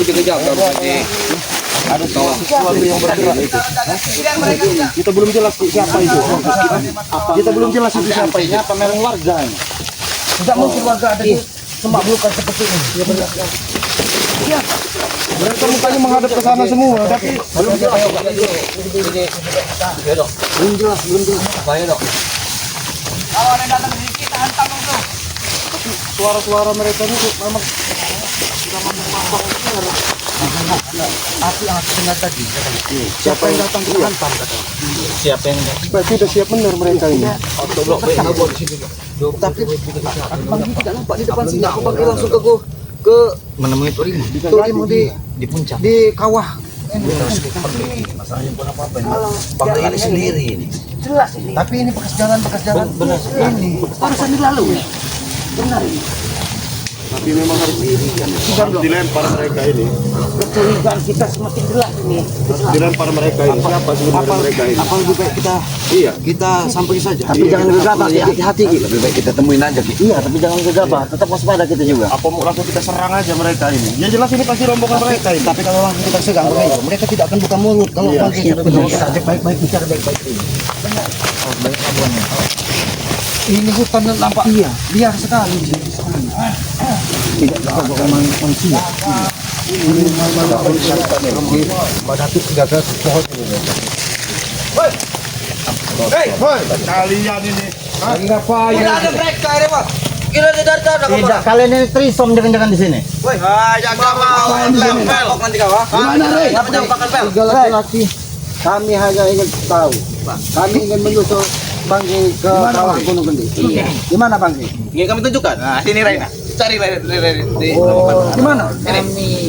kita jaga berarti. Ada sesuatu yang bergerak itu. Kita belum jelas siapa itu. Kita belum jelas itu siapa ini. Apa memang warga ini? Tidak mungkin warga ada di kemakmukan seperti ini. Ya benar. Ya. Mereka mukanya menghadap ke sana semua, tapi belum jelas. Belum jelas. Bahaya dok. Kalau ada datang di sini, kita hantam dong. Suara-suara mereka ini memang sudah memang api yang aku dengar tadi. Siapa yang datang ke hantam katanya? Siapa yang berarti sudah siap benar mereka ini. Tapi pagi tidak nampak di depan sini. Aku panggil langsung ke menemui Turimo di puncak, di kawah. Masalahnya bukan apa-apa ini. Bangga ini sendiri ini. Jelas ini. Tapi ini bekas jalan. Benar. Ini barusan lalu. Benar ini. Tapi memang harus diirikan. Harus dilempar mereka ini. Kecurigaan kita semakin jelas ini. Dilempar mereka ini. Siapa sebenarnya mereka ini? Apa lebih baik kita sampai saja. Tapi jangan gegabah, hati-hati. Lebih baik kita temuin aja. Iya, tapi jangan gegabah. Tetap waspada kita juga. Apa mau langsung kita serang aja mereka ini? Ya jelas ini pasti rombongan mereka ini. Tapi kalau langsung kita serang mereka tidak akan buka mulut. Kalau kita baik-baik bicara baik-baik ini. Benar. Oh, baik kabarnya. Ini hutan nampak liar sekali di sini. Tidak ada manusia. Ini malah badatu gagal pohon ini. Hei, kalian ini lagi ngapain? Tidak ada mereka ini, Pak. Kira tidak kalian ini trisom jangan di sini. Woi, jaga mau pel nanti kau. Mana, Rey? Apa jawaban pel? Laki-laki kami hanya ingin tahu. Kami ingin menyusul Bangke ke kawah Gunung Gede. Di mana Bangke? Ingin kami tunjukkan. Nah, sini Raina. Cari di mana?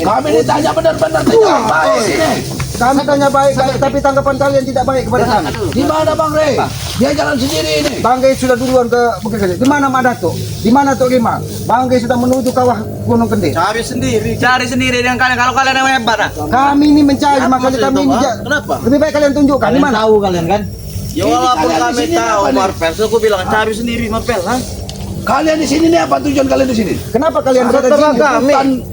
Kami ditanya benar-benar tanya baik sini. Kami tanya baik, tapi tanggapan kalian tidak baik kepada kami. Di mana Bang Rey? Dia jalan sendiri ini. Bangke sudah duluan ke Bukit Gede. Di mana Madato? Di mana Tok Lima? Bangke sudah menuju kawah Gunung Gede. Cari sendiri dengan kalian. Kalau kalian yang hebat. Kami ini mencari, makanya kami ini. Kenapa? Lebih baik kalian tunjukkan. Di mana? Tahu kalian kan? Ya walaupun kami tahu Marvel, aku bilang cari sendiri Marvel, ha? Kalian di sini nih apa tujuan kalian di sini? Kenapa kalian berada di sini?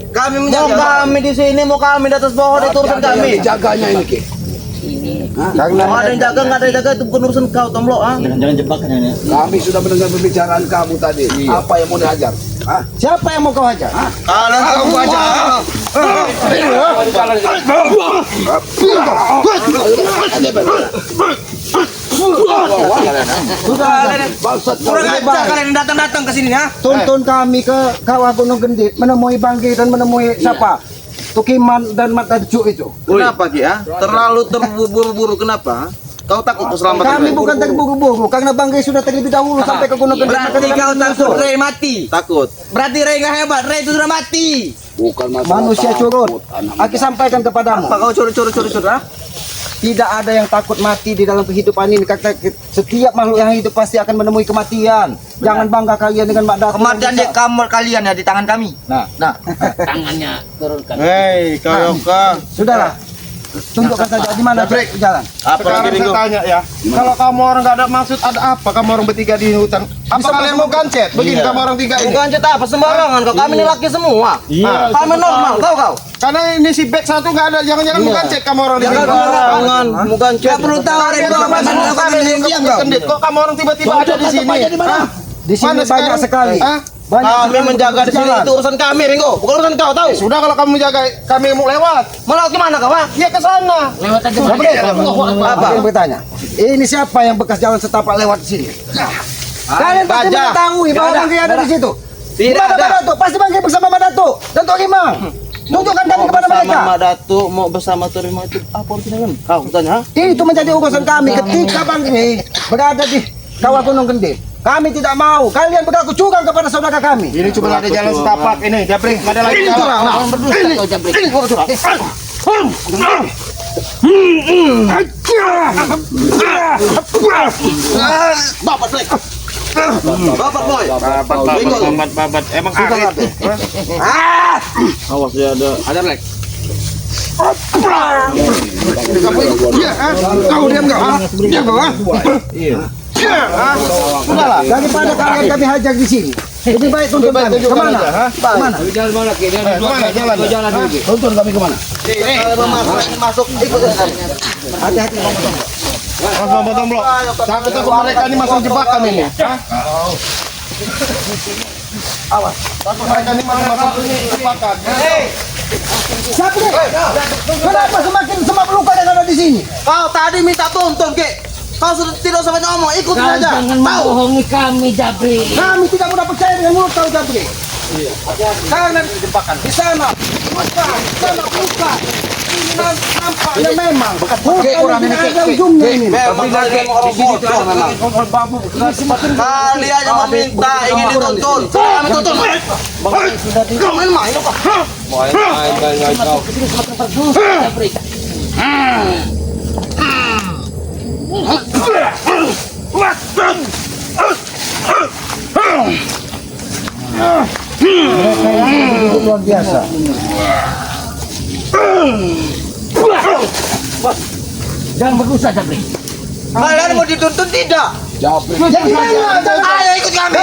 Kami menjaga kami di sini, mau kami di atas bawah itu urusan kami. Jaganya ini Ki. Karena ada yang jaga, nggak ada yang jaga itu bukan urusan kau, Tomlo, ah. Jangan jebakkan ini. Kami sudah mendengar pembicaraan kamu tadi. Apa yang mau dihajar? Siapa yang mau kau hajar? Kalian kamu hajar. Sudah kalian datang ke sini ya. Tuntun kami ke kawah Gunung Gendit menemui Bangke dan menemui siapa? Tukiman dan Mata Ju itu. Kenapa Ki ya? Terlalu terburu-buru kenapa? Kau takut keselamatan? Kami bukan terburu-buru karena Bangke sudah terlebih dahulu sampai ke Gunung Gendit. Berarti kau takut Rey mati? Takut. Berarti Rey nggak hebat, Rey itu sudah mati. Bukan manusia curut. Aku sampaikan kepadamu. Apa kau curut? Tidak ada yang takut mati di dalam kehidupan ini. Karena setiap makhluk yang hidup pasti akan menemui kematian. Jangan bangga kalian dengan Mbak Dato. Kematian di kamar kalian ya, di tangan kami. Nah. Tangannya turunkan. Hei, Kayoka. Sudahlah. Tunjukkan saja di mana jalan. Sekarang saya tanya ya. Kalau kamu orang nggak ada maksud, ada apa kamu orang bertiga di hutan? Apa kalian mau gancet? Begini kamu orang tiga ini. Gancet apa sembarangan? Kami ini laki semua. Kami normal, kau. Karena ini si bek satu nggak ada, jangan mau gancet kamu orang di sini. Jangan mau gancet. Nggak perlu tahu kok kamu orang tiba-tiba ada di sini. Di sini banyak sekali. Kami menjaga di sini, itu urusan kami, Ringo. Bukan urusan kau, tahu? Sudah kalau kamu menjaga, kami mau lewat. Mau lewat gimana kau? Ya ke sana. Lewat aja. Apa yang bertanya? Ini siapa yang bekas jalan setapak lewat di sini? Kalian pasti mengetahui bahwa Bangke ada di situ. Tidak ada. Pasti Bangke bersama Madato dan Tok Lima. Tunjukkan kami kepada mereka. Bersama Madato, mau bersama Tok Lima itu apa urusannya? Kau tanya? Itu menjadi urusan kami ketika Bangke berada di kawah Gunung Gede. Kami tidak mau kalian berlaku curang kepada saudara kami. Ini cuma ada jalan setapak ini, Jabrik, nggak ada lagi jalan. Ini curang. Babat Black. Babat boy. Babat. Emang susah itu. Awas dia ada Black. Kau diam nggak? Diam nggak? Iya. Sudahlah, daripada kalian kami hajar di sini. Lebih baik tuntun kami. Kemana? Kemana? Jalan mana? Jalan lagi. Tuntun kami kemana? Masuk ikut hati-hati ngomong Bro. Takut mereka ini masang jebakan ini. awas. Takut mereka ini masang jebakan. Siapa nih? Kenapa semakin luka yang ada di sini? Kau tadi minta tuntun, Ki. Kau sudah tidak usah banyak ngomong, ikut Kau saja. jangan membohongi kami, Jabri. Kami tidak mudah percaya dengan mulut kau, Jabri. Karena di sana luka, di sana luka. Ini nampaknya memang bukan ada ujungnya ini. Kali aja meminta ingin dituntun. Kami tuntun. Kau main-main apa? Main kau. Semakin berdosa, Jabri. Luar biasa. Jangan berdosa, Jabri. Kalian mau dituntun tidak? Jadi Ayo ikut kami.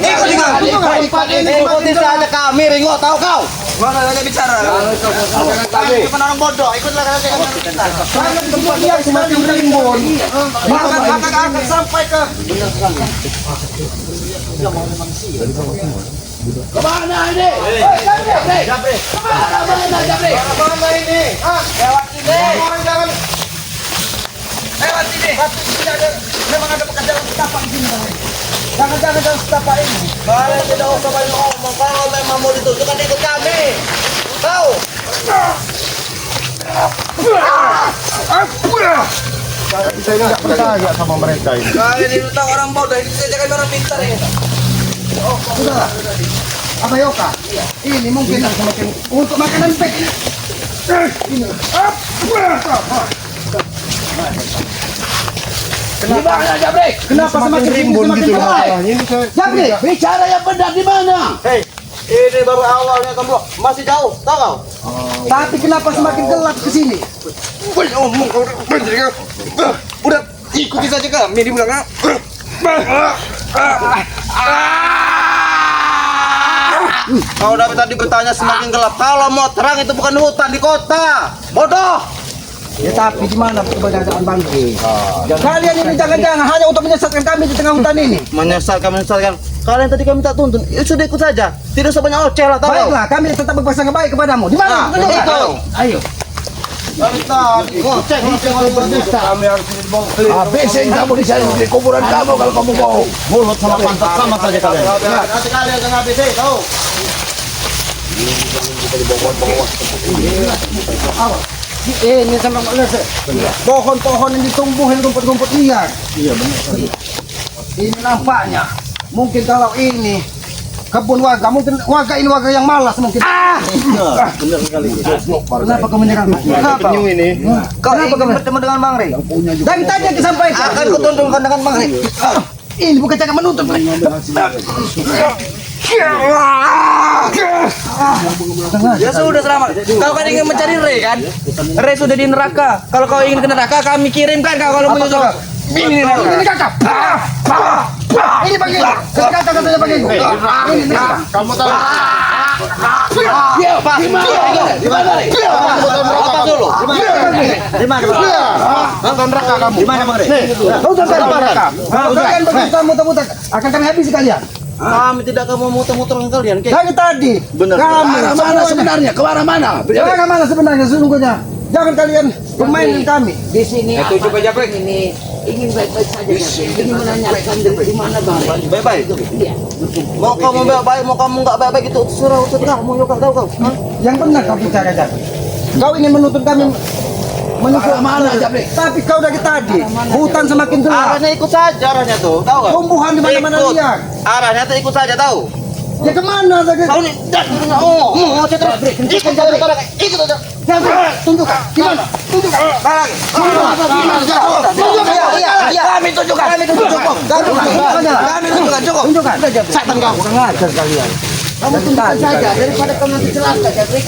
Ikuti kami. Ikuti saja kami, Ringo. Tahu kau? Mana hanya bicara? Kami penanam bodoh. Ikutlah kalian. Jangan tempat dia semakin rimbun. Akan sampai ke Kemana ini? Jabri. Kemana Jabri? mana ini? Lewat sini. Jangan lewat sini. Memang ada bekas jalan setapak di sini. Jangan jalan setapak ini. Kalian tidak usah banyak ngomong. Kalau memang mau ditunjukkan ikut kami. Tahu? Saya nggak percaya sama mereka ini. Kalian ini tentang orang bodoh. Ini saya jangan orang pintar ini. Sudahlah. Apa Yoka? Ini mungkin semakin untuk makanan pek. Ini. Gimana, Jabri? Kenapa semakin rimbun gitu? Jabri, Bicara yang benar di mana? Hei, ini baru awalnya Tomblo. Masih jauh, tahu kau? tapi kenapa semakin gelap ke sini? Udah ikuti saja kami di belakang. Kau dari tadi bertanya semakin gelap. Kalau mau terang itu bukan hutan di kota. Bodoh. Ya tapi di mana keberadaan Bangke? Kalian ini jangan-jangan hanya untuk menyesatkan kami di tengah hutan ini. Menyesatkan. Kalian tadi kami tak tuntun. Ya sudah ikut saja. Tidak usah banyak oceh lah, tahu? Baiklah, kami tetap berprasangka baik kepadamu. Di mana? Itu. Ayo. Kami tadi ngoceh oleh berdusta. Kami harus dibongkar. Habisin kamu di sana di kuburan kamu kalau kamu bohong. Mulut sama pantat sama saja kalian. Nanti kalian jangan habis, tahu? Ini sama pohon-pohon yang ditumbuhin rumput-rumput liar. Iya benar. Ini nampaknya. Mungkin kalau ini kebun warga, mungkin warga ini warga yang malas mungkin. Benar sekali. Kenapa kau menyerang? Kenapa? Penyu ini. Kau ingin bertemu dengan Bang Rey? Dari tadi yang disampaikan. Akan kutuntunkan dengan Bang Rey. Ini bukan cara menuntut. Ya sudah selamat. Kau kan ingin mencari Rey kan? Rey sudah di neraka. Kalau kau ingin ke neraka, kami kirimkan kau kalau menyusul. Ini neraka. Ini kakak. Ini bagi. Kata-katanya bagi. Ini neraka. Kamu tahu? Apa? Di mana Rey? Apa dulu? Di mana? Nonton neraka kamu. Di mana Bang Rey? Kau jangan neraka. Kalian begitu muter-muter. Akan kami habisi kalian. Kami tidak akan memutar-mutar kalian. Dari tadi. Benar. Kami. Mana sebenarnya? Ke arah mana? Jangan mana sebenarnya sesungguhnya. Jangan kalian bermain dengan kami. Di sini coba Jabri ini ingin baik-baik saja. Ingin menanyakan di mana Bang? Baik-baik. Iya. Mau kamu baik-baik, mau kamu nggak baik-baik itu terserah urusan kamu. Yuk, tahu kau? Yang benar kau bicara Jabri. Kau ingin menuntut kami menuntut Mana Jabri? tapi kau dari tadi hutan semakin gelap. Arahnya ikut saja arahnya tuh, tahu nggak? Tumbuhan di mana-mana Ikut. liar. Arahnya tuh ikut saja tahu. Ya kemana tadi? Kau nih, mau terus. Ikut saja kau ikut saja. Jabri, tunjukkan. Di mana? Tunjukkan. Lagi. Iya. Kami tunjukkan. Kami tunjukkan. Kami tunjukkan. Cukup. Tunjukkan. Setan kau. Kurang ajar kalian. Kamu tunjukkan saja daripada kau nanti celaka Jabri.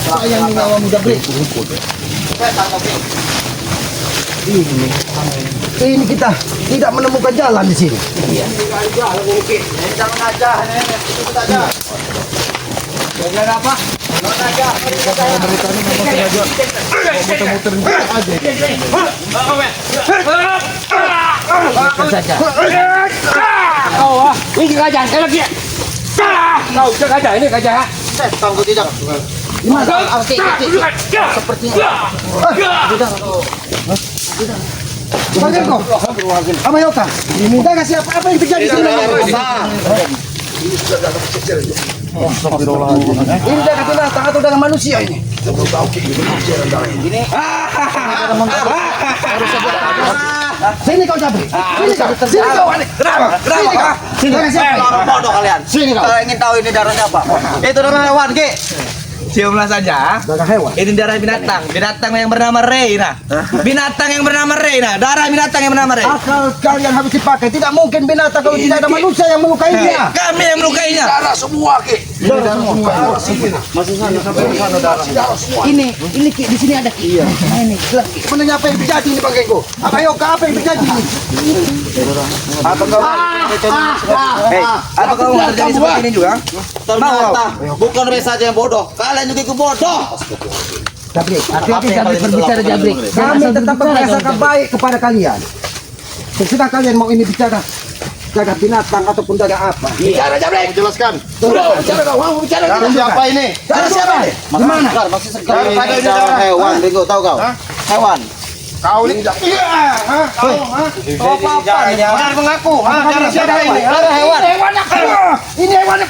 Sayang nyawamu Jabri. Setan kau. Ini ini kita tidak menemukan jalan di sini. Jangan aja, ikut aja. Jangan apa? Jangan aja. Mereka ini memang sengaja muter-muterin kita aja. saja. Ini gajah, saya lagi. Kau gajah, ini gajah. Setan kau tidak. Gimana? Panggil kok. Apa Yoka? Kita kasih apa yang terjadi di sini? Ini dengan binatang atau dengan manusia ini? Sini kau Jabri. Sini kau. Kenapa? Sini kasih apa? Bodoh kalian. Sini kau. Kalau ingin tahu ini darahnya apa? Itu darah hewan, Ki. Ciumlah saja. Darah hewan. Ini darah binatang. Binatang yang bernama Reina. Binatang yang bernama Reina. Darah binatang yang bernama Reina. Akal kalian harus dipakai. Tidak mungkin binatang kalau tidak ada manusia yang melukainya. Kami yang melukainya. Darah semua, Ki. Ini darah semua. Masuk sana sampai ke sana darah. Ini Ki, di sini ada Ki. Nah, ini gelap Ki. Sebenarnya apa yang terjadi ini Bang Genggo? Apa Yoka? Apa yang terjadi ini? Apa kau apa kau mau terjadi seperti ini juga? Ternyata bukan Rey saja yang bodoh. Kalian juga ikut bodoh. Jabrik, hati-hati Jabrik berbicara Jabrik. Kami tetap merasakan baik kepada kalian. Sesudah kalian mau ini bicara jaga binatang ataupun jaga apa? Bicara Jabrik. Jelaskan. Bicara kau, mau bicara. Darah siapa ini? Darah siapa? Di mana? Masih segar. Daripada ini Darah darah. hewan, Bego, tahu kau? Hewan. Kau ini iya, kau, Benar mengaku. darah siapa ini? Darah hewan. Ini hewan.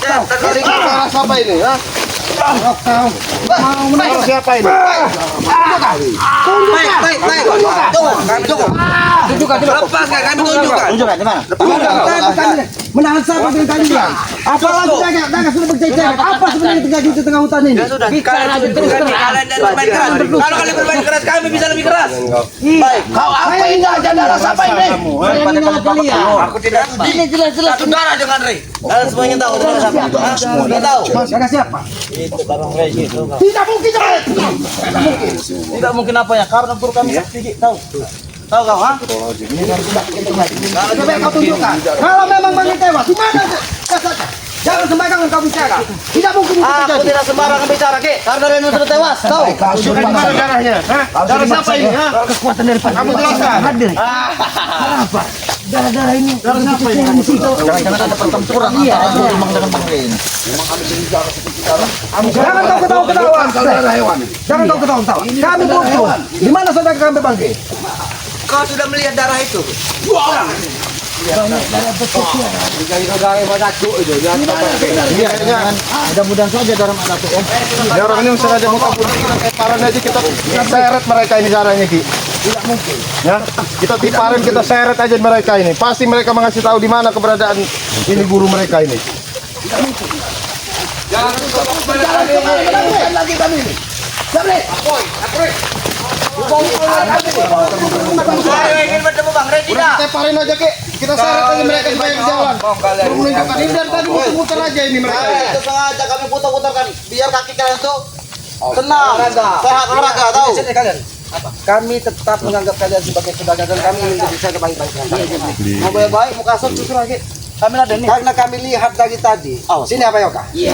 Darah siapa ini? Mau menaik. Darah siapa ini? Baik. Tunggu, kami tunggu. Tunjukkan. Lepas nggak kami tunjukkan. Tunjukkan di mana? Menahan siapa dengan kalian? Apalagi jaga sudah berjaga. Apa sebenarnya terjadi di tengah hutan ini? Ya sudah, Bicara aja terus terang. kalian dan bermain keras. Kalau kalian bermain keras, kami bisa lebih keras. Baik. Kau apa ini? Darah siapa ini? Saya mengenal kalian. Aku tidak. Ini jelas-jelas Satu darah dengan Rey. Kalian semuanya tahu darah siapa? Tidak tahu. Jaga siapa? Tidak mungkin Jabrik. Tidak mungkin apa ya? Karena perlu kami sedikit tahu. Tahu kau, ha? Coba kau tunjukkan. Kalau memang Bang tewas, di mana? Jangan sembarangan kau bicara. Tidak mungkin itu Aku terjadi. tidak sembarangan bicara, Ki. Karena Rey sudah tewas. Tahu? Tunjukkan di mana darahnya? Darah siapa ini? Kekuatan dari Kamu jelaskan. hadir. Kenapa? Darah-darah ini. Darah siapa ini? Jangan ada pertempuran antara Imang dengan Bang Rey ini. Jangan kau ketawa-ketawa. Darah hewan. Jangan kau ketawa-ketawa. Kami butuh. Di mana saudara kami Bang? Kau sudah melihat darah itu? Mudah-mudahan saja dalam anak tuh. Ya orang ini sengaja mau kabur. Paran aja kita seret mereka ini darahnya, Ki. Tidak mungkin. Ya, kita tiparin, kita seret aja mereka ini. Pasti mereka mengasih tahu di mana keberadaan ini guru mereka ini. Lagi kami ini. Jabrik. Saya ingin bertemu Bang Rey tidak. Tiparin aja, Ki. Kita seret aja mereka supaya ke jalan. Belum menunjukkan ini dari tadi muter-muter aja ini mereka. Itu sengaja kami putar-putarkan biar kaki kalian tuh tenang, sehat olahraga, tahu? Kami tetap menganggap kalian sebagai saudara dan kami ingin bisa baik-baik. Mau baik-baik, mau kasut justru lagi. Kami ada nih. Karena kami lihat dari tadi. Sini apa Yoka? Iya.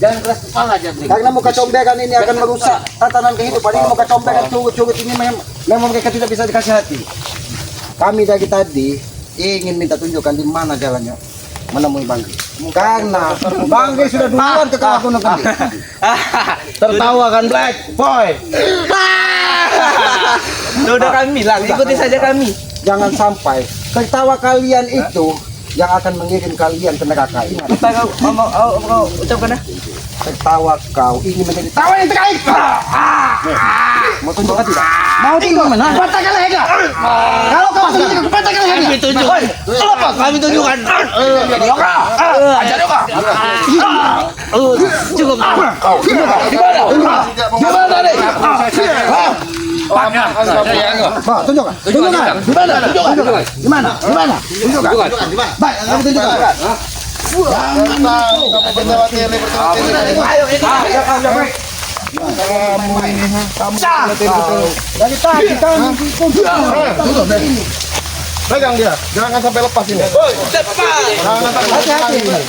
Jangan keras kepala Jabrik. Karena muka combekan ini akan merusak tatanan kehidupan. Ini muka combekan curut-curut ini memang mereka tidak bisa dikasih hati. Kami dari tadi ingin minta tunjukkan di mana jalannya menemui Bang Rey. Karena Bang Rey sudah duluan ke kawah Gunung Kendi. Tertawa kan Black Boy. Sudah kami bilang, ikuti saja kami. Jangan sampai tertawa kalian itu yang akan mengirim kalian ke neraka. Ingat, Mau ucapkan ya? tertawa kau ini menjadi tawa yang terkait. Mau tunjukkan tidak? Mau tunjukkan mana? Patahkan lehernya. Kalau kau tunjukkan, patahkan lehernya. Kami tunjukkan. Apa? Kami tunjukkan. Ajar Yoka. Cukup. Kau di mana? Di mana nih? Bah, tunjukkan. Tunjukkan. Di mana? Tunjukkan. Di mana? Di mana? Tunjukkan. Baik, kamu tunjukkan. Jangan tahu kamu bertawati ini bertawati ini. Ayo, Kamu ini, ha? Kamu betul-betul. Dari tadi kami Pegang dia, jangan sampai lepas ini. Jangan sampai lepas hati-hati. ini.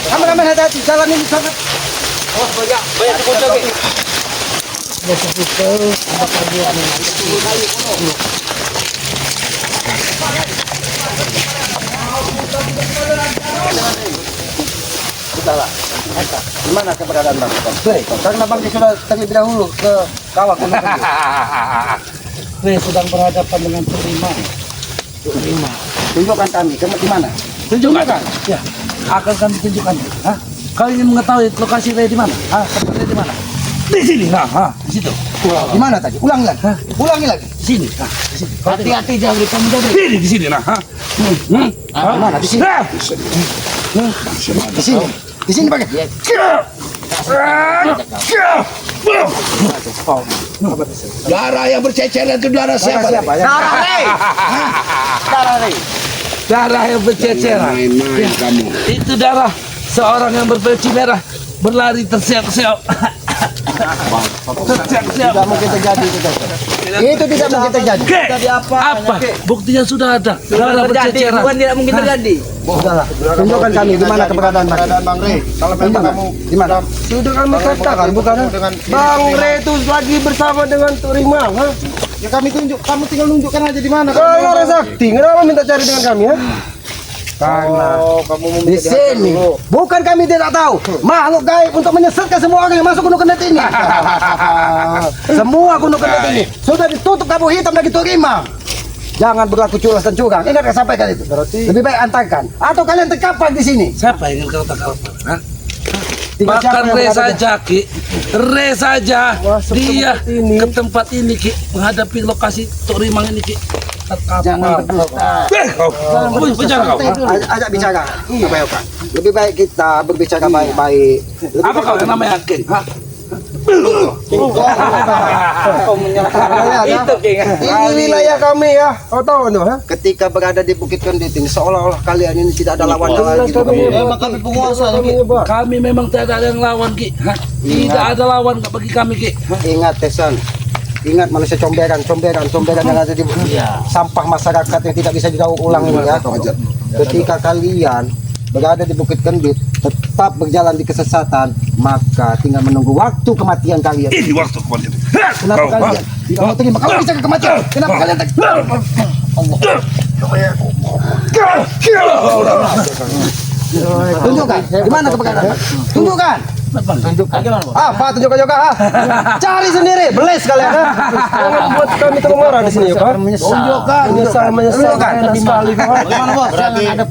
Kameramen hati-hati, jalan ini sangat Banyak foto Ki. Gimana keberadaan Bang? Baik, karena Bang sudah terlebih dahulu ke kawah Gunung Kendut. Saya sedang berhadapan dengan Terima. Tunjukkan kami, kamu di mana? Tunjukkan. Ya, akan kami tunjukkan. Hah? Kau ingin mengetahui lokasi Ray di mana? Hah? Tempat Ray di mana? Di sini. Nah, di situ. Di mana tadi? Ulangi lagi. Ulangi lagi. Di sini. Nah, di sini. Hati-hati Jabri, kamu Jabri. Di sini. Nah, ha? Di mana? Di sini. Di sini. Di sini pakai. Darah yang berceceran itu darah siapa? Siapa? Darah Rey. Darah Rey. Darah yang berceceran. Main-main kamu. Itu darah seorang yang berpeci merah berlari terseok-seok. Terseok-seok. Tidak mungkin terjadi itu. Itu tidak mungkin terjadi. Oke. Apa? Buktinya sudah ada. Darah berceceran. Bukan tidak mungkin terjadi. Sudahlah. Tunjukkan kami di mana keberadaan Bang. Keberadaan Bang Rey. Kalau memang kamu Di mana? sudah kami katakan bukan dengan Bang Rey itu lagi bersama dengan Terima, ha? ya kami tunjuk, kamu tinggal nunjukkan aja di mana. Kalau orang sakti, kenapa minta cari dengan kami, ha? Kamu mau Di sini. Bukan kami tidak tahu. Makhluk gaib untuk menyesatkan semua orang yang masuk Gunung Kendut ini. Semua Gunung Kendut ini sudah ditutup kabut hitam lagi Terima. Jangan berlaku culas dan curang. Ingat saya sampaikan itu. Lebih baik antarkan. Atau kalian terkapar di sini. Siapa yang ingin kau tangkap? Hah? Tinggal siapa Bahkan yang Ray berada di- saja Ki. Ray saja dia ini. ke tempat ini Ki menghadapi lokasi Torimang ini Ki. Jangan berdusta. Bicara kau. Ajak bicara. Lebih baik kita berbicara baik-baik. Apa kau yang namanya King? Hah? Itu King. Ini wilayah kami, ya. Kau tahu, no, ha? Ketika berada di Bukit Kendit ini seolah-olah kalian ini tidak ada lawan Jelas lagi. kami. Memang kami penguasa Kami, Pak. Kami memang tidak ada yang lawan Ki. Hah? Tidak ada lawan bagi kami Ki. Ingat Tesan. Ingat manusia comberan yang ada di sampah masyarakat yang tidak bisa didaur ulang ini ya. Ketika kalian berada di Bukit Kendit tetap berjalan di kesesatan, maka tinggal menunggu waktu kematian kalian. Ini waktu kematian. Kenapa kalian tidak mau terima? Kalau bisa ke kematian, kenapa kalian tak? Tunjukkan, di mana keberadaan? Tunjukkan. Apa tunjukkan juga? Cari sendiri, beles kalian. Jangan buat kami termarah di sini, ya, Pak. Tunjukkan, Menyesal enak sekali, Pak. Gimana bos? Berarti Ada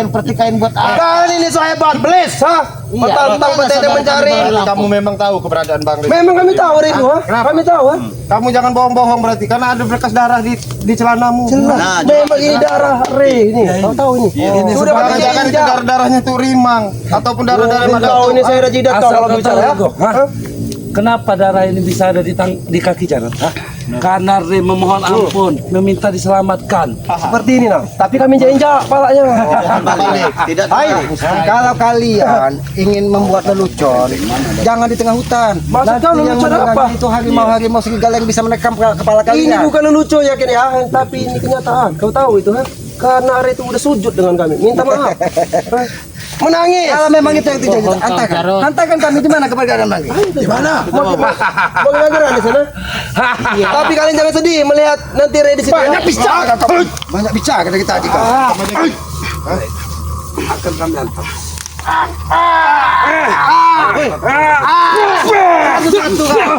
pertikaian buat apa? Kalian ini so hebat, beles, ha? Petang-petang petete mencari. kamu memang tahu keberadaan Bang Rey. Memang kami tahu itu, ha? Kami tahu, ha? Kamu jangan bohong-bohong berarti karena ada bekas darah di celanamu. Jelas. Memang ini darah Rey ini. Kau tahu ini. Sudah Jangan pakai jangan itu injak. darah-darahnya tuh rimang ataupun darah-darah Kau ini saya udah jidat kau kalau bicara, ya? Hah? Kenapa darah ini bisa ada di kaki Jarot? Hah? Karena Ray memohon ampun, meminta diselamatkan. Seperti ini, nah. Tapi kami injak palanya. Tidak. Kalau kalian ingin membuat lelucon, jangan di tengah hutan. Maksud Nanti kau yang lelucon mendengar apa? itu harimau serigala yang bisa menekam kepala Ini kalian. bukan lucu yakin ya, tapi ini kenyataan. Kau tahu itu, ha? Karena Ari itu udah sujud dengan kami, minta maaf. Menangis. Kalau memang itu yang terjadi, hantarkan kami di mana keberadaan Bang? Di mana? Mau gerak di sana. Tapi kalian jangan sedih melihat nanti Ray di sini. Banyak bicara kau. Banyak bicara dari tadi kau. Akan kami hantar.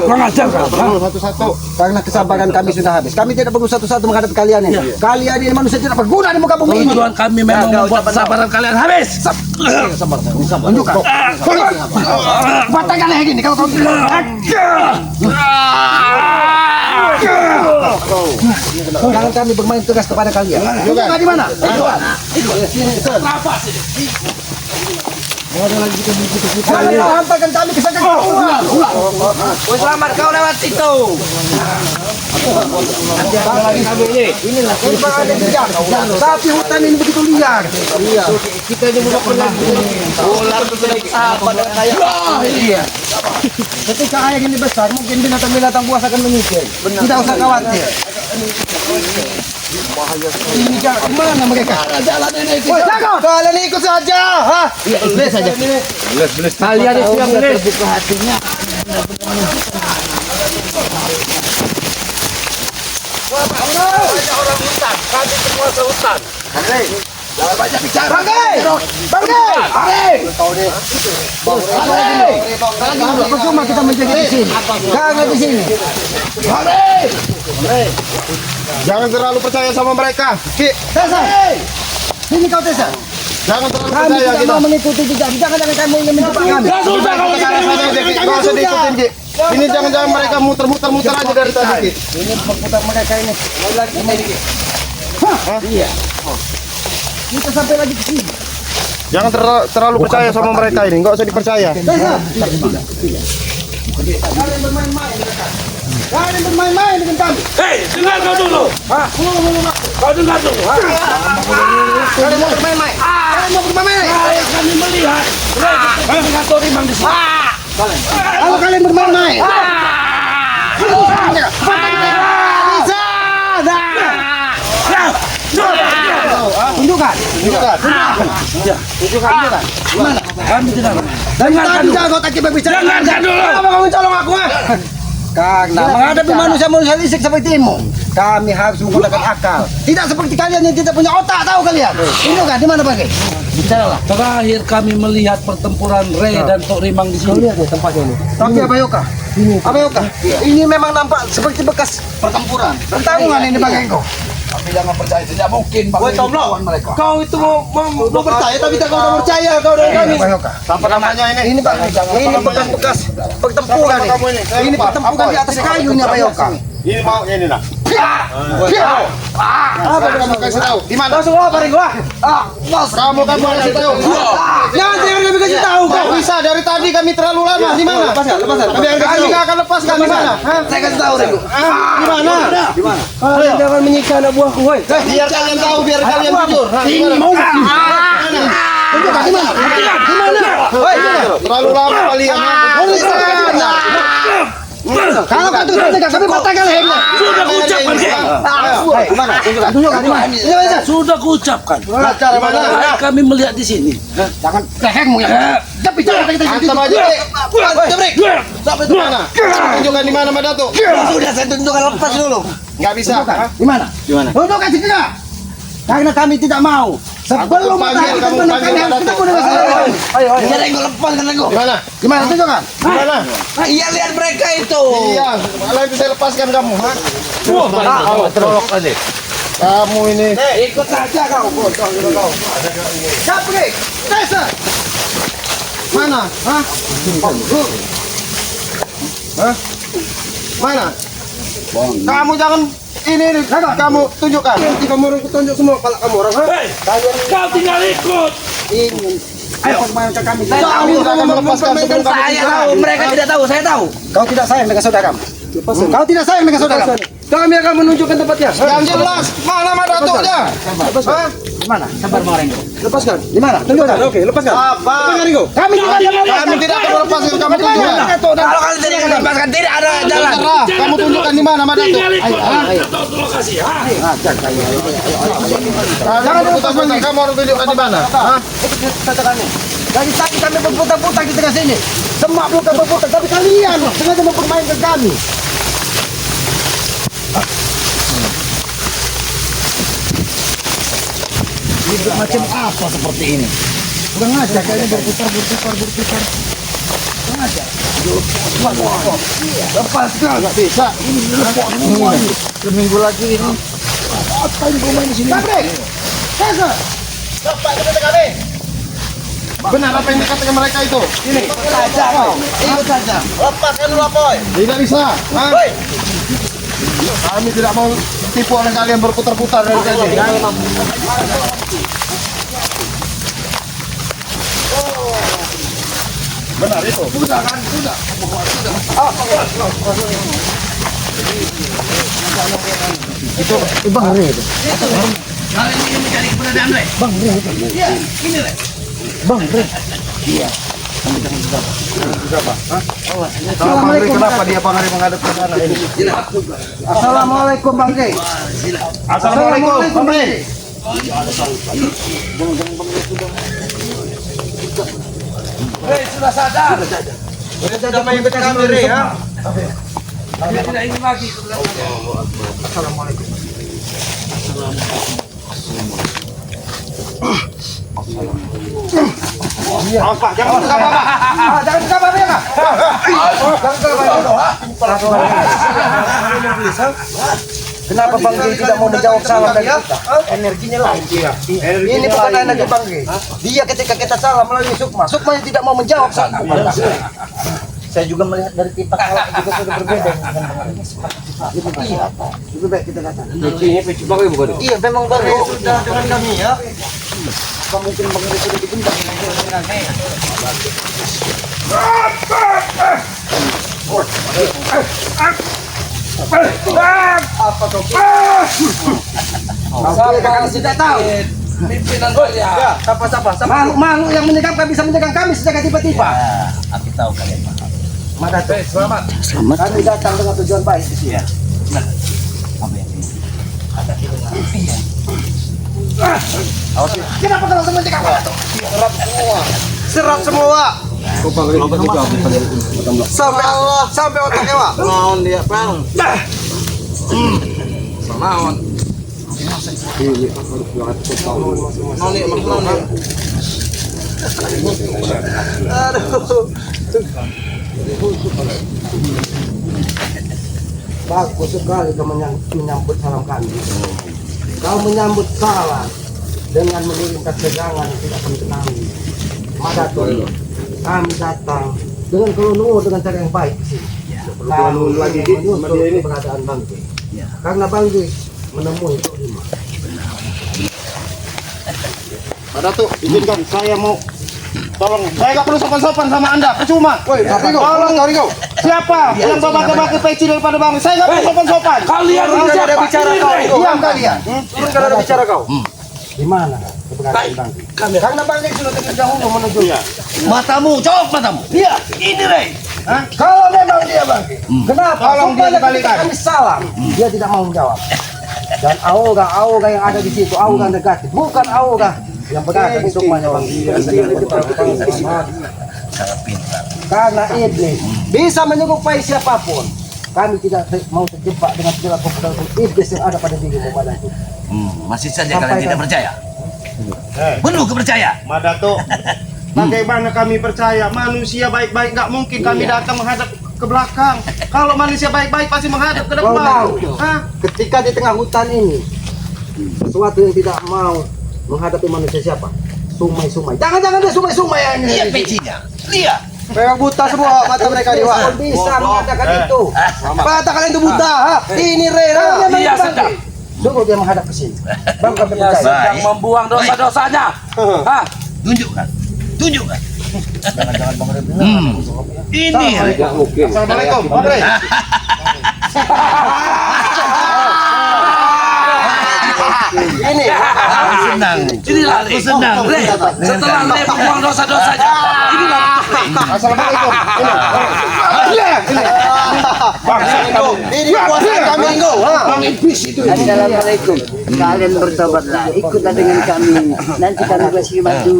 Mengajar kau. Satu-satu. Karena kesabaran kami sudah habis. Kami tidak perlu satu-satu menghadapi kalian ini. Kalian ini manusia tidak berguna di muka bumi ini. Tujuan kami memang membuat kesabaran kalian habis. Tunjukkan. Patahkan lagi gini kalau kau jangan kami bermain tugas kepada kalian. Tunjukkan di mana? Kalian hantarkan kami ke sana. Woi selamat kau lewat situ. Tapi hutan ini begitu liar. Iya. Kita ini belum pernah. Ular itu apa dengan kayak? Iya. Ketika kayak gini besar, mungkin binatang-binatang buas akan menyisir. Tidak usah khawatir. Ini jangan kemana mereka? Jalan ini ikut. Kalian ikut saja. Hah? Iya, boleh saja. Kalian itu yang terbuka hatinya. Orang hutan, kami penguasa hutan. Jangan banyak bicara. Bangke. Percuma kita menjaga di sini. Jangan di sini. Jangan terlalu percaya sama mereka. Tessa. Sini kau Tessa. Jangan terlalu Kami percaya tidak kita. mau mengikuti jejak. Jangan kamu ingin menjebak kami. Gak usah diikutin, Ki. Ini jangan-jangan mereka muter-muter aja dari tadi, Ki. Ini perputar mereka ini. Iya. Kita sampai lagi ke sini. Jangan terlalu percaya sama mereka ini. Gak usah dipercaya. Tessa. Kalian bermain-main dengan kami. Hei, dengar kau dulu. Kau dengar dulu. Kalian mau bermain-main. Kami melihat mengatur imam di sini. Kalau kalian bermain-main. Tunjukkan. Mana? Kami tidak. Dengarkan dulu. Dengarkan dulu. Kenapa kamu colong aku? Karena menghadapi manusia lisik sepertimu, kami harus menggunakan akal. Tidak seperti kalian yang tidak punya otak, tahu kalian? Tunjukkan di mana pakai? Bicaralah. Terakhir kami melihat pertempuran Ray dan Tok Rimang di sini. Lihat ya tempatnya ini. Tapi apa Yoka? Apa Yoka? Ini memang nampak seperti bekas pertempuran. Pertarungan ini pakai engkau. Kami jangan percaya, tidak mungkin Woi Tomlo, kau itu mau percaya tapi tak kau udah percaya kau dari kami. Apa namanya ini? Ini Pak, ini bekas pertempuran ini. Ini pertempuran di atas kayu ini apa Yoka? Ini mau ini nah. Apa kamu Kasih tahu. Di mana? langsung apa ring gua? Bos. Kamu kasih tahu. Jangan kami kasih tahu Gak kau. bisa dari tadi kami terlalu lama. Di mana? Lepaskan. Kami gak akan lepaskan di mana? Saya kasih tahu ring. Di mana? Kalian jangan menyiksa anak buahku, woi. Biar kalian tahu, biar kalian jujur. Tunjukkan di mana? Di mana? Woi, Terlalu lama kalian. kalau kau terus tegak, kami patahkan lehernya. Sudah kuucapkan, Mana? Tunjukkan di mana? Sudah kuucapkan. Cara mana? Kami melihat di sini. Jangan lehermu ya. Tapi jangan kita Antam aja. Sampai di mana? Tunjukkan di mana Madato? Sudah saya tunjukkan, lepas dulu. Nggak bisa. Di mana? Tunjukkan segera. Karena kami tidak mau. Sebelum panggil, kamu kami panggil harus Dato. ketemu dengan saya. Ayo. Iya, Renggo, lepas kan Renggo. Di mana? Di mana? Tunjukkan. Di mana? Iya, lihat mereka itu. Iya, malah itu saya lepaskan kamu. Ha? Terolok aja. Kamu ini. Ikut saja kau. Bodoh juga kau. Capri. Tessa. Mana? Hah? Hah? Mana? Kamu jangan ini kamu tunjukkan. Nanti kamu orang tunjuk semua kalau kamu orang. Hei, kau tinggal ikut. Ingin. Ayo mainkan kami. Kamu jangan melepaskan sebelum kamu Saya bicara. tahu, mereka tidak tahu, saya tahu. Kau tidak sayang dengan saudaramu. Kau tidak sayang dengan saudaramu. Kami akan menunjukkan tempatnya. Yang jelas, mana Madatonya? Hah? Di mana? Sabar Renggo. Lepaskan. Di mana? Tunjukkan. Oke, lepaskan. Apa? Kami tidak akan Kami tidak akan melepaskan kamu tunjukkan. Kalau kalian tidak akan lepaskan, tidak ada jalan. Terserah, kamu tunjukkan di mana Madato. Tinggal ikut. Kita tahu lokasi. Jangan melepaskan, kamu harus tunjukkan di mana. Hah? Dari tadi kami berputar-putar di tengah sini. Semua belum berputar, tapi kalian sengaja mempermainkan kami. Hidup macam apa seperti ini? Kurang ajar kalian berputar. Kurang ajar. Lepaskan. Nggak bisa. Ini lepok semua ini. Seminggu lagi ini. Apa yang bermain di sini? Sabrik! Tessa! Bapak kita kami. Benar apa yang dikatakan mereka itu? Ini. Saja kau. Ikut saja. Lepaskan dulu Apoy. Tidak bisa. Hah? Kami tidak mau tipu oleh kalian berputar-putar dari tadi. Benar itu. Sudah kan, sudah. Itu Bang Re itu. Kalian ingin mencari keberadaan Re? Bang Re itu. Iya, ini Re. Bang Re. Iya. Assalamualaikum. Kenapa dia Bang Re menghadap ke sana ini? Assalamualaikum Bang Re. Assalamualaikum Bang Re. Re, sudah sadar. Sudah mengikuti kami Re ya. Dia tidak ingin lagi keberadaan. Pak, jangan buka Pak. Jangan buka Bang Re ya. Kenapa Bang Re tidak mau menjawab salam dari kita? Energinya lain. Ini bukan energi Bang Re. Dia ketika kita salam melalui Sukma, Sukma yang tidak mau menjawab salam. Saya juga melihat dari kita kalau juga sudah berbeda dengan Bang Re. Iya, lebih baik kita katakan. Iya, memang Bang Re sudah dengan kami ya. Apa mungkin Bang Re sudah digendam dengan kami? Apa kau? Kami tidak tahu. Pimpinan kalian. Siapa? Makhluk yang menyegam bisa menyegam kami secara tiba-tiba. Aku tahu kalian. Maka Selamat. kami datang dengan tujuan baik di sini. Apa yang ini? Kenapa kalau semua menyegam? Serap semua. Sampai otaknya Pak. Naon dia Bang. Naon. Noni maksudnya. Aduh. Bagus sekali kau menyambut salam kami. Kau menyambut salam dengan mengirimkan tegangan yang tidak kami kenali. Maka kami datang dengan keluluh dengan cara yang baik di sini. Kami lagi menyusul keberadaan Bang Re. Karena Bang Re menemui Tok Lima. Pak Datuk, izinkan saya mau tolong. Saya nggak perlu sopan-sopan sama Anda, percuma. Woi, tolong. Siapa yang bawa-bawa peci daripada Bang Re? Saya nggak perlu sopan-sopan. Kalian ini siapa? bicara Ini, kau. Re. Diam kalian. Turun kalau ada bicara kau. Di mana keberadaan Bang Re? Karena Bang Re sudah terlebih dahulu menuju. Matamu, cowok matamu. Iya. Ini Re. Kalau memang dia Bang Re, kenapa? Tolong dia Supaya dibalikan. ketika kami salam, dia tidak mau menjawab. Dan aura yang ada di situ, aura negatif, bukan aura yang berada di sukmanya Bang Re. Sangat pintar. Karena iblis bisa menyerupai siapapun. Kami tidak mau terjebak dengan segala kebenaran iblis yang ada pada diri badan itu. Masih saja kalian tidak percaya. Penuh kepercayaan. Pak Datuk, bagaimana kami percaya manusia baik-baik nggak mungkin kami datang menghadap ke belakang. Kalau manusia baik-baik pasti menghadap ke Kau depan. tahu, Hah? ketika di tengah hutan ini, sesuatu yang tidak mau menghadapi manusia siapa? Sumai-sumai. Jangan-jangan dia sumai-sumai yang ini. Lihat pecinya. Lihat. Memang buta semua mata mereka Dia Dewa. bisa mengatakan itu. Mata kalian itu buta. Ha? Ini Rera. Iya, sedang. Suruh dia menghadap ke sini. Bang kami Dia percaya. sedang membuang dosa-dosanya. Hah? Tunjukkan. Tunjukkan. Jangan-jangan Bang Re. Ini Re. Assalamualaikum. Bang Re. Ini. Aku senang. Inilah Re. Aku senang. Re. Setelah Re membuang dosa-dosanya. Inilah Assalamualaikum. Ini puasa kami Minggu. Assalamualaikum. Kalian bertobatlah, ikutlah dengan kami. Nanti kami kasih bantu.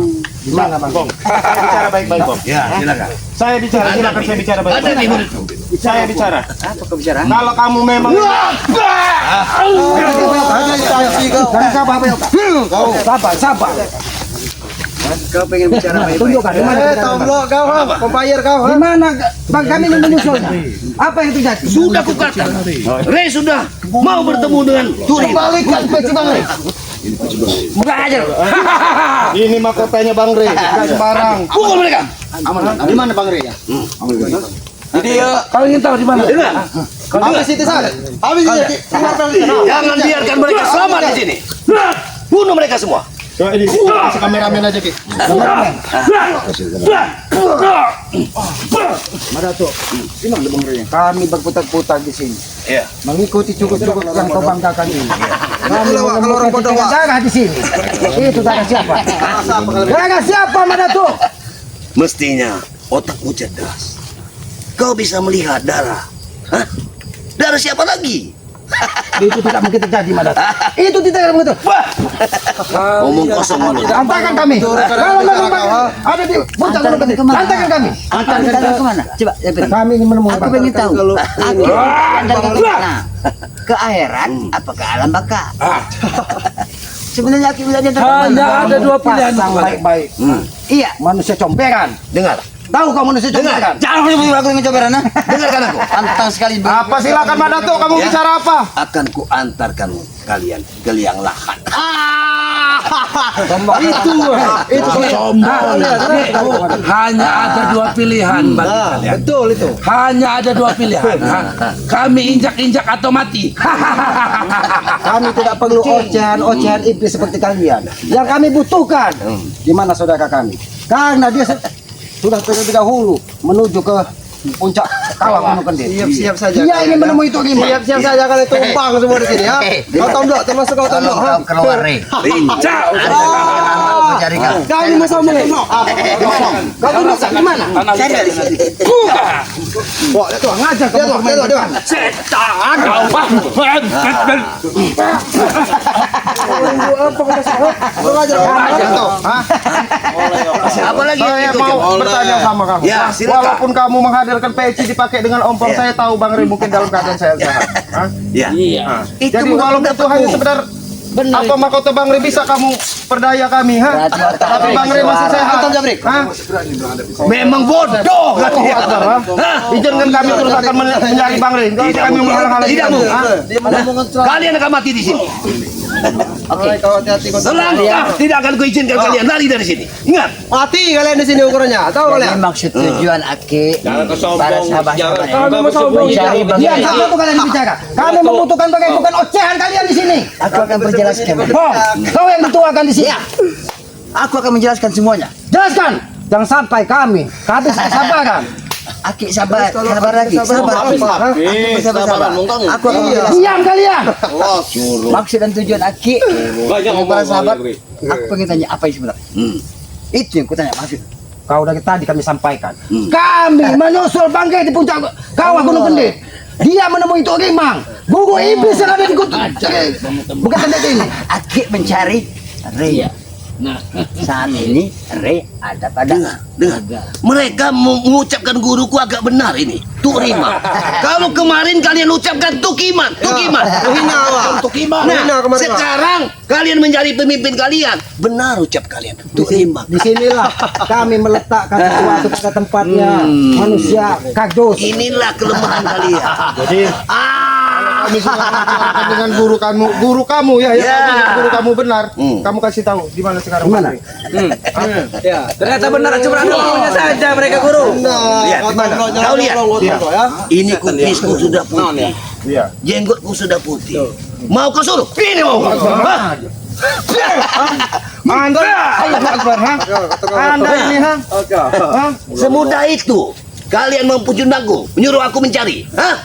Gimana Bang? Saya bicara baik-baik, Bang. Ya, silakan. Saya bicara, silakan saya bicara Ada baik-baik. nih muridku. Saya bicara. Apa kau bicara? Kalau kamu memang Sabar. Kau pengen bicara baik-baik. Tunjukkan di mana keberadaan Bang. membayar kau. Di mana Bang kami ingin menyusulnya? Apa yang terjadi? Sudah kukatakan. Re sudah mau bertemu dengan Turim. Balikan peci Bang Re. Bukan aja. Ini mahkotanya Bang Re, bukan sembarang. Pukul mereka. Di mana Bang Re? Jadi kalau ingin tahu di mana? Habis itu sana. Habis itu. Jangan biarkan mereka selamat di sini. Bunuh mereka semua. Coba ini, kasih kameramen aja, Ki. Madato, ini ada Bang Rey. Kami berputar-putar di sini. Iya. Mengikuti cukup-cukup yang kau banggakan ini. Kami kalau orang bodoh, Pak. darah di sini. Itu darah siapa? Darah siapa, Madato? Mestinya otakmu cerdas. Kau bisa melihat darah. Hah? Darah siapa lagi? Itu tidak mungkin terjadi, Madato. Itu tidak mungkin. Omong kosong mulut. Antarkan kami. Kalau memang ada di puncak gunung kendit, antarkan kami. Antarkan kami kemana? Coba, ya benar. Kami ingin menemui Aku Bang. pengen tahu. Aku antarkan kemana? Ke akhirat apa ke alam baka? Sebenarnya aku bilangnya Hanya ada dua pilihan. Pasang baik-baik. Iya. Manusia comberan. Dengar. Tahu kau manusia comberan? Jangan menyebut aku dengan cobaran, ha? Dengarkan aku. Pantang sekali. Apa silakan Madato, kamu Ya. bicara apa? Akan ku antarkan kalian ke liang lahat. Itu Sombong. Hanya ada dua pilihan bagi kalian. betul itu. Hanya ada dua pilihan. ha? Kami injak-injak atau mati. Kami tidak perlu ocehan iblis seperti kalian. Yang kami butuhkan, di mana saudara kami? Karena dia sudah terlebih dahulu menuju ke puncak kawah Gunung Kendit. Siap saja. Dia ingin menemui itu Rimba. Siap saja kali tumpang semua di sini ya. Kau tombok, termasuk kau tombok. Tolong kau keluar, Rey. Lincah. Mencari kau. Kau ini masa mau tombok. Kau duduk di mana? Saya dari sini. Wah, itu ngajar kau. Dia. Setan. Apa lagi yang Saya ikut? mau bertanya sama kamu. Ya, silakan. Walaupun kamu menghadirkan peci dipakai dengan ompong, saya tahu Bang Rey mungkin dalam keadaan saya sehat. Hah? Ya. Nah, jadi walaupun itu hanya sekedar apa mahkota Bang Rey, bisa kamu perdaya kami, ha? Tapi Bang Rey masih sehat. Hah? Memang bodoh kan Oh, dia. Akbar, ha? Izinkan kami terus akan mencari Bang Rey. Enggak usah kami menghalang-halangi Tidak kamu, mungkin. ha? Kalian akan mati di sini. Oke, kau hati-hati kau. Selangkah tidak akan kuizinkan kalian lari dari sini. Ingat. Mati kalian di sini ukurannya. Tahu kalian? Ini maksud tujuan Aki para sahabat-sahabat Kami mau sombong. mencari Dia bagian. satu itu kalian bicara. Kami membutuhkan bagai bukan ocehan kalian di sini. Aku akan berjelaskan. Bong, kau yang dituakan di sini. Aku akan menjelaskan semuanya. Jelaskan. Jangan sampai kami habis kesabaran. Aki sabar lagi. Sabar. Aku sabar. Aku akan menjelaskan. Diam kalian. Maksud dan tujuan Aki para sahabat. Aku pengen tanya apa yang sebenarnya. Itu yang kutanya maksud. Kau dari tadi kami sampaikan. Kami menyusul bangkai di puncak kawah Gunung Kendit. Dia menemui itu Rimang. Guru iblis yang ada di bukan Kendit ini. Aki mencari Rey. Saat ini Rey ada pada Dengar. Mereka mengucapkan guruku agak benar ini. Tukima. Kalau kemarin kalian ucapkan Tukiman. Hina awak. Nah, sekarang kalian menjadi pemimpin kalian. Benar ucap kalian. Tukima. Di sinilah kami meletakkan sesuatu pada tempatnya. Manusia kardus. Inilah kelemahan kalian. Jadi kami sudah bicarakan dengan guru kamu ya, Ya. guru kamu benar. Kamu kasih tahu di mana sekarang Di mana? Bang Rey. Ya. Ternyata benar cuma ada punya saja mereka guru. Lihat, kau lihat. Ini kumisku sudah putih. Iya. Jenggotku sudah putih. Mau kau suruh? Ini mau. Hah? Anda, Allah Akbar, ha? Anda ini, ha? Semudah itu. Kalian mempunyai aku, menyuruh aku mencari. Hah?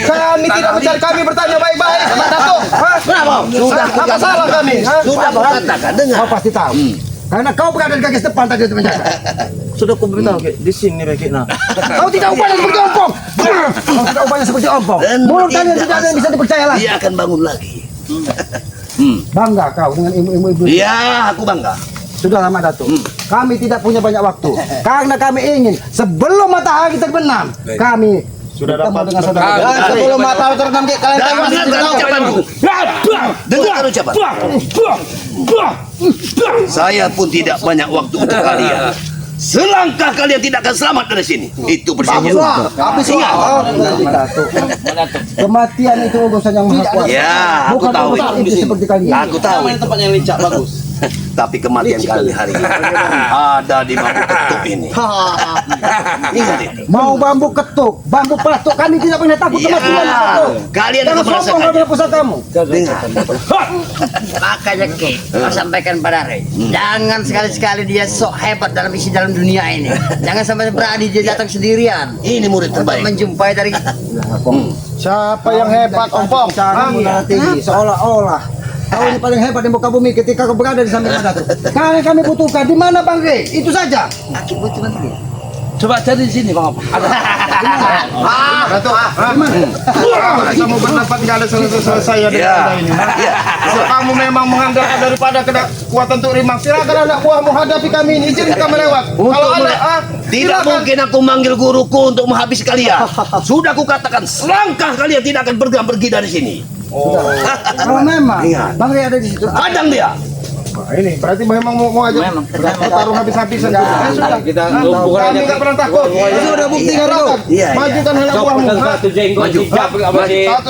Kami tidak mencari, kami bertanya baik-baik, Pak Dato. Ha? Kenapa? Sudah Apa salah kami? Ha? Sudah kau katakan, dengar. Kau pasti tahu. Karena kau berada di kaki depan tadi itu menjaga. Sudah aku beritahu di sini Rekina. Kau tidak upaya seperti ompong. Kau tidak upaya seperti ompong. Dan Mulut kalian tidak tidak ada yang bisa dipercaya lagi. Dia akan bangun lagi. Bangga kau dengan ilmu-ilmu iblis. Iya, aku bangga. Sudah lama Datuk. Kami tidak punya banyak waktu. Karena kami ingin sebelum matahari terbenam, kami Sudah bertemu dapat dengan saudara. Sebelum matahari terbenam kalian tahu masih Dengarkan ucapanku. Dengar ucapan. Saya pun tidak banyak waktu untuk kalian. Selangkah kalian tidak akan selamat dari sini. Itu persamaan. habis Ingat. Datuk. Kematian itu urusan yang maha kuasa. Ya, aku Bukan tahu urusan itu. iblis seperti kalian. Aku tahu. tempatnya licak bagus. Tapi kematian kalian hari ini ada di bambu ketuk ini. Ingat itu. Mau bambu ketuk, bambu pelatuk, kami tidak pernah takut kematian. Kalian Jangan akan sombong merasakan. kepada pusat kamu. Dengar. Makanya Ki, kau sampaikan pada Rey, jangan sekali-sekali dia sok hebat dalam isi dalam dunia ini. Jangan sampai berani dia datang sendirian Ini murid untuk terbaik. menjumpai dari Siapa yang hebat, Ompong? Jangan mendarah tinggi, seolah-olah kau ini paling hebat di muka bumi ketika kau berada di samping Datuk. Karena kami butuhkan di mana Bang Rey? Itu saja. Aki butuh menteri. Coba cari di sini Bang Opong. Ada. Datuk, kita mau berdapat nggak ada selesai ya dengan Anda ini. Kalau kamu memang mengandalkan daripada kekuatan Tuk Rimang, silakan anak buahmu hadapi kami ini. Izin kita melewat. Kalau ada, Tidak mungkin aku manggil guruku untuk menghabisi kalian. Sudah kukatakan, selangkah kalian tidak akan bergerak pergi dari sini. Kalau memang Ingat. Bang Rey ada di situ. Hadang dia. ini berarti memang mau aja bertarung habis-habisan. Sudah. Kami nggak pernah takut. Itu udah bukti kan kau. Iya. Majukan anak buahmu. Satu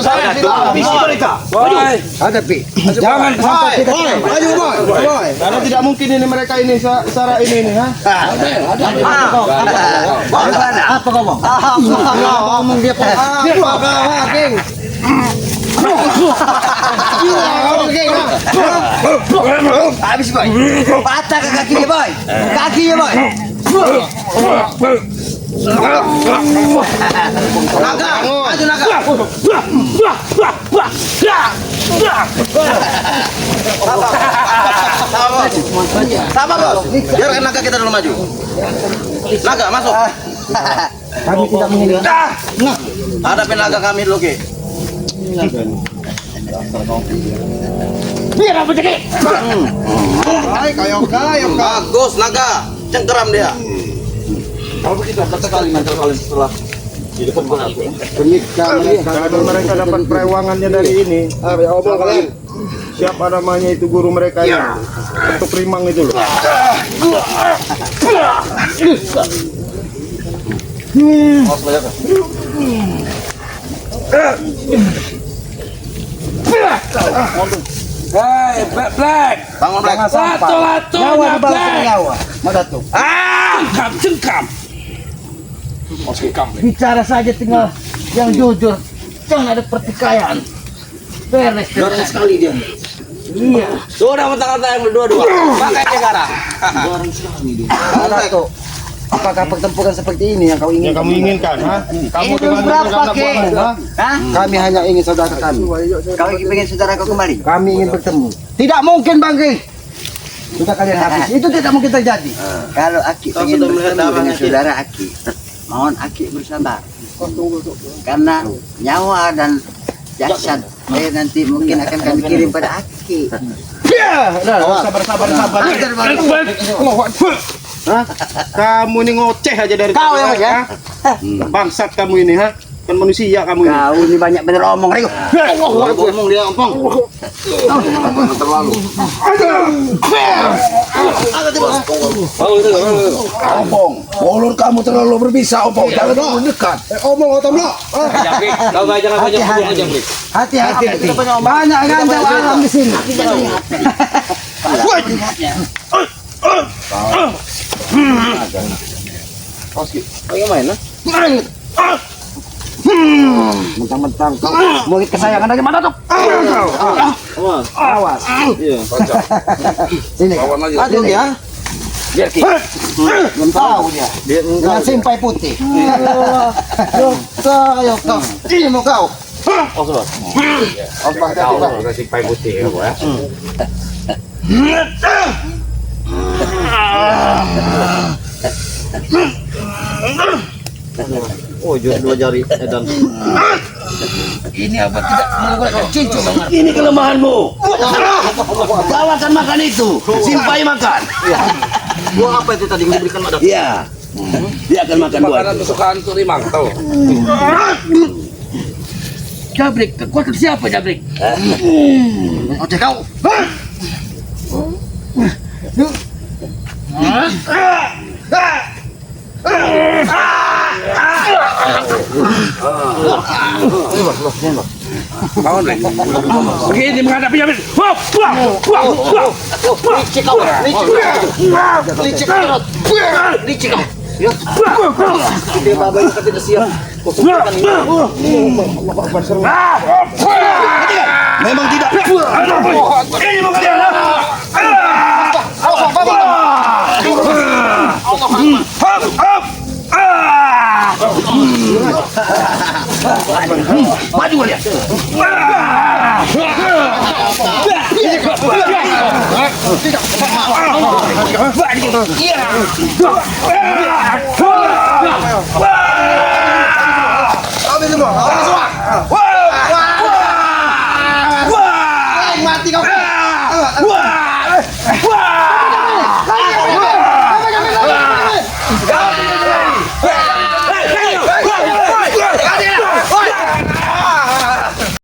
saya Habisi mereka. Hadapi. Jangan sampai kita. Maju boy. Karena tidak mungkin ini mereka ini secara ini ha. Apa kau Bang? Apa ngomong dia apa kau King? Habis boy. Patah ke kakinya boy. Kakinya boy. Naga, maju naga. Sabar bos, biarkan naga kita dulu maju. Naga masuk. Kami tidak menginginkan. Hadapin naga kami dulu Ki. Kayak Bagus naga, cengkeram dia. kalau mereka dapat perewangannya dari ini. Omong kalian. Siapa namanya itu guru mereka yang Tuk Rimang itu loh. Hei, Black. Bangun Black. Latu-latu Nyawa di bawah Black. nyawa. Datuk. Cengkam. Bicara saja tinggal yang jujur. Jangan ada pertikaian. Beres. Sekali dia. Iya. Sudah mentang-mentang yang berdua-dua. Pakai sekarang. Datuk. Apakah pertempuran seperti ini yang kau Yang inginkan? kamu inginkan, ha? Kamu Ini dengan berapa anak Ki? buahmu, ha? Hah? Kami hanya ingin saudara kami. Kau ingin saudara kau kembali? Kami ingin bertemu. Tidak mungkin Bang Rey. Sudah kalian habis. Itu tidak mungkin terjadi. Kalau Aki Kau ingin sudah melihat bertemu dengan darahnya, Ki? saudara Aki, mohon Aki bersabar. Karena nyawa dan jasad nanti mungkin akan kami kirim pada Aki. Sabar. Hah? Kamu ini ngoceh aja dari Kau tadi, yang ngoceh? ha? Bangsat kamu ini, ha? Kan manusia kamu ini. Kau ini banyak bener omong, Rio. Ngomong dia ompong. Opong, ulur kamu terlalu berbisa, Opong. Jangan terlalu dekat. Omong otom lo. Hati-hati. Banyak gandang alam di sini. Mentang-mentang kau murid kesayangan dari mana tuh? Awas. Sini. Maju ya. Biar Ki. Belum tahu dia. Dengan simpai putih. Yoka. Ini mau kau. Oh, dua jari edan. Ini apa tidak menggunakan cincin? Ini kelemahanmu. Kau akan makan itu. Simpai makan. Buah apa itu tadi yang diberikan Madat? Iya. Dia akan makan buah. Makanan kesukaan Tuk Rimang, tahu? Jabrik, kekuatan siapa Jabrik? Oke kau. Bangun, Bre. Begini menghadapi Yamin. Wah, wah, wah, wah. Licik kau. Licik kau. Licik kau. Dia babai tidak siap. Memang tidak. Ini mau kalian. Maju kalian. Wah!